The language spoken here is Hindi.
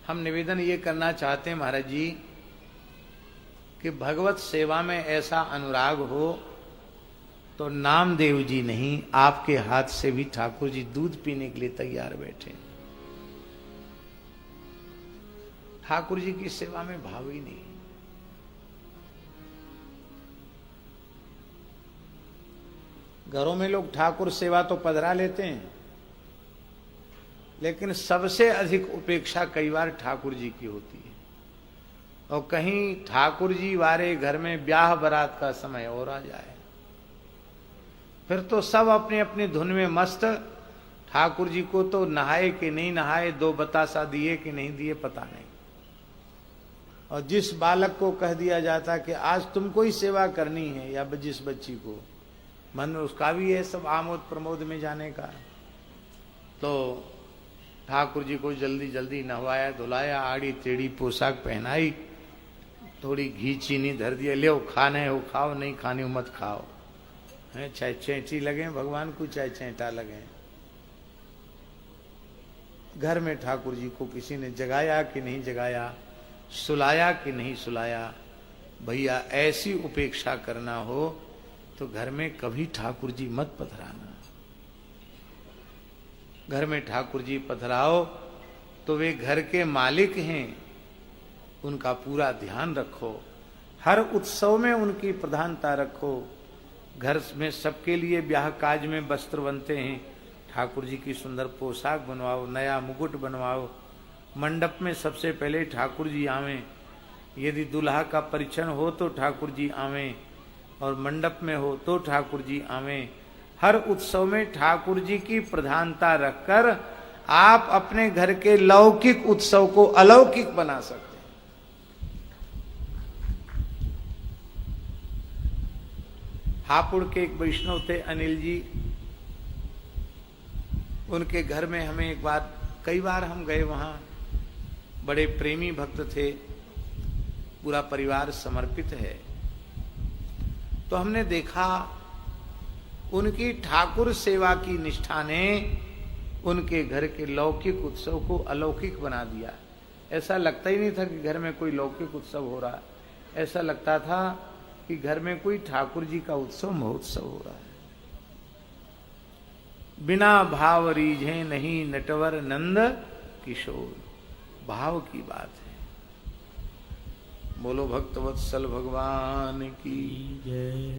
हम निवेदन ये करना चाहते हैं महाराज जी कि भगवत सेवा में ऐसा अनुराग हो तो नामदेव जी नहीं, आपके हाथ से भी ठाकुर जी दूध पीने के लिए तैयार बैठे। ठाकुर जी की सेवा में भाव ही नहीं। घरों में लोग ठाकुर सेवा तो पधरा लेते हैं, लेकिन सबसे अधिक उपेक्षा कई बार ठाकुर जी की होती है। और कहीं ठाकुर जी वारे घर में ब्याह बारात का समय और आ जाए, फिर तो सब अपने अपने धुन में मस्त। ठाकुर जी को तो नहाए कि नहीं नहाए, 2 बतासा दिए कि नहीं दिए पता नहीं। और जिस बालक को कह दिया जाता कि आज तुमको ही सेवा करनी है, या जिस बच्ची को मन में उसका भी है सब आमोद प्रमोद में जाने का, तो ठाकुर जी को जल्दी जल्दी नहवाया धुलाया, आड़ी टेढ़ी पोशाक पहनाई, थोड़ी घी चीनी धर दिया, ले खाने हो खाओ, नहीं खानी हो मत खाओ, है चाहे चैंटी लगे भगवान को चाहे चैंटा लगे। घर में ठाकुर जी को किसी ने जगाया कि नहीं जगाया, सुलाया कि नहीं सुलाया। भैया ऐसी उपेक्षा करना हो तो घर में कभी ठाकुर जी मत पधराना। घर में ठाकुर जी पधराओ तो वे घर के मालिक हैं, उनका पूरा ध्यान रखो, हर उत्सव में उनकी प्रधानता रखो। घर में सबके लिए ब्याह काज में वस्त्र बनते हैं, ठाकुर जी की सुंदर पोशाक बनवाओ, नया मुकुट बनवाओ। मंडप में सबसे पहले ठाकुर जी आवें, यदि दुल्हा का परिछन हो तो ठाकुर जी आवें, और मंडप में हो तो ठाकुर जी आवें। हर उत्सव में ठाकुर जी की प्रधानता रखकर आप अपने घर के लौकिक उत्सव को अलौकिक बना सकते हैं। हापुड़ के एक वैष्णव थे अनिल जी, उनके घर में हमें एक बार, कई बार हम गए वहां, बड़े प्रेमी भक्त थे, पूरा परिवार समर्पित है। तो हमने देखा उनकी ठाकुर सेवा की निष्ठा ने उनके घर के लौकिक उत्सव को अलौकिक बना दिया। ऐसा लगता ही नहीं था कि घर में कोई लौकिक उत्सव हो रहा है, ऐसा लगता था कि घर में कोई ठाकुर जी का उत्सव महोत्सव हो रहा है। बिना भाव रीझे नहीं नटवर नंद किशोर, भाव की बात है। बोलो भक्तवत्सल भगवान की जय।